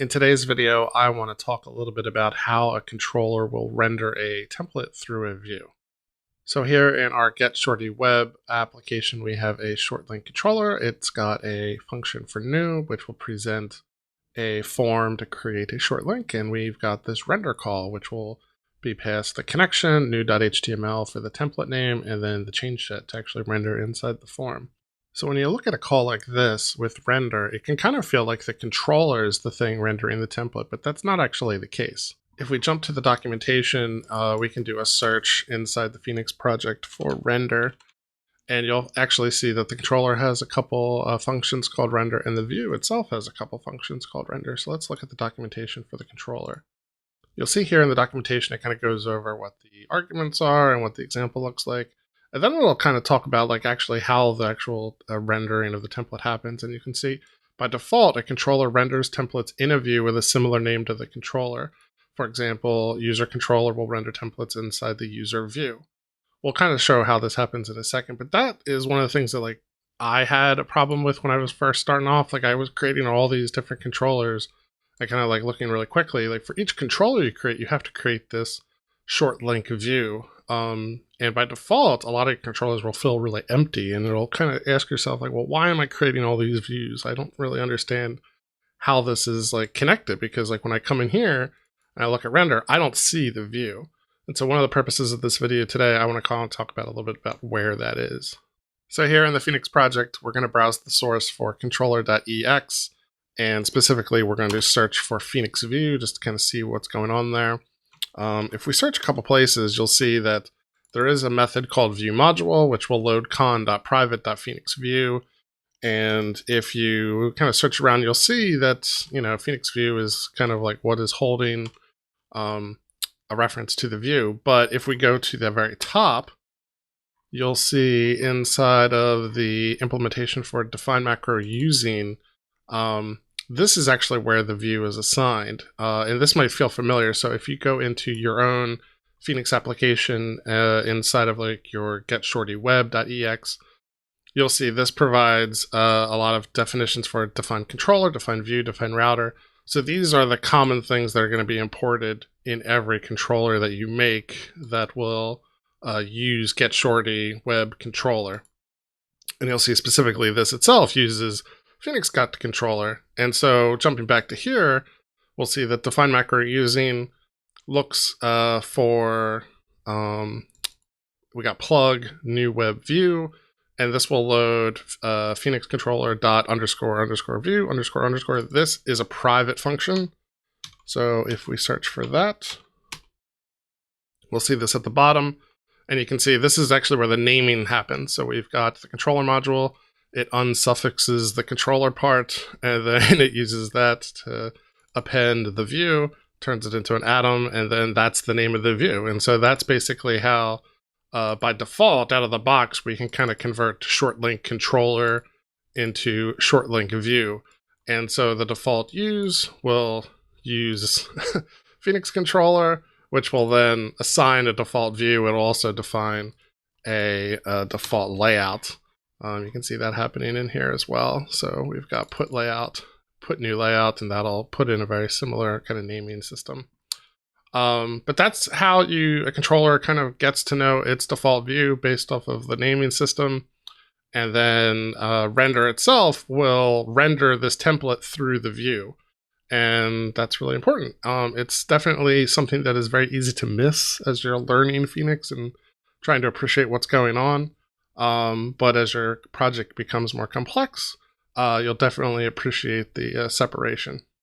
In today's video, I want to talk a little bit about how a controller will render a template through a view. So here in our GetShortyWeb application, we have a short link controller. It's got a function for new, which will present a form to create a short link. And we've got this render call, which will be past the connection, new.html for the template name, and then the change set to actually render inside the form. So when you look at a call like this with render, it can kind of feel like the controller is the thing rendering the template, but that's not actually the case. If we jump to the documentation, we can do a search inside the Phoenix project for render, and you'll actually see that the controller has a couple functions called render, and the view itself has a couple functions called render. So let's look at the documentation for the controller. You'll see here in the documentation, it kind of goes over what the arguments are and what the example looks like. And then it'll kind of talk about like actually how the actual rendering of the template happens. And you can see by default, a controller renders templates in a view with a similar name to the controller. For example, user controller will render templates inside the user view. We'll kind of show how this happens in a second, but that is one of the things that like I had a problem with when I was first starting off. Like I was creating all these different controllers. I kind of like looking really quickly, like for each controller you create, you have to create this short link view. And by default, a lot of controllers will feel really empty, and it'll kind of ask yourself like, well, why am I creating all these views? I don't really understand how this is like connected, because like when I come in here and I look at render, I don't see the view. And so one of the purposes of this video today, I want to talk about a little bit about where that is. So here in the Phoenix project, we're going to browse the source for controller.ex, and specifically we're going to search for Phoenix view just to kind of see what's going on there. If we search a couple places, you'll see that there is a method called viewModule, which will load con.private.phoenixView. And if you kind of search around, you'll see that, you know, Phoenix View is kind of like what is holding a reference to the view. But if we go to the very top, you'll see inside of the implementation for define macro using, this is actually where the view is assigned. And this might feel familiar. So if you go into your own Phoenix application inside of like your getshortyweb.ex, you'll see this provides a lot of definitions for define controller, define view, define router. So these are the common things that are going to be imported in every controller that you make that will use getShortyWeb controller. And you'll see specifically this itself uses Phoenix got controller. And so jumping back to here, we'll see that define macro using looks for, we got plug new web view, and this will load Phoenix controller dot underscore underscore view underscore underscore. This is a private function. So if we search for that, we'll see this at the bottom, and you can see this is actually where the naming happens. So we've got the controller module. It unsuffixes the controller part, and then it uses that to append the view, turns it into an atom, and then that's the name of the view. And so that's basically how, by default, out of the box, we can kind of convert short link controller into short link view. And so the default use will use Phoenix controller, which will then assign a default view. It'll also define a default layout. You can see that happening in here as well. So we've got put layout, put new layout, and that'll put in a very similar kind of naming system. But that's how a controller kind of gets to know its default view based off of the naming system. And then render itself will render this template through the view. And that's really important. It's definitely something that is very easy to miss as you're learning Phoenix and trying to appreciate what's going on. But as your project becomes more complex, you'll definitely appreciate the separation.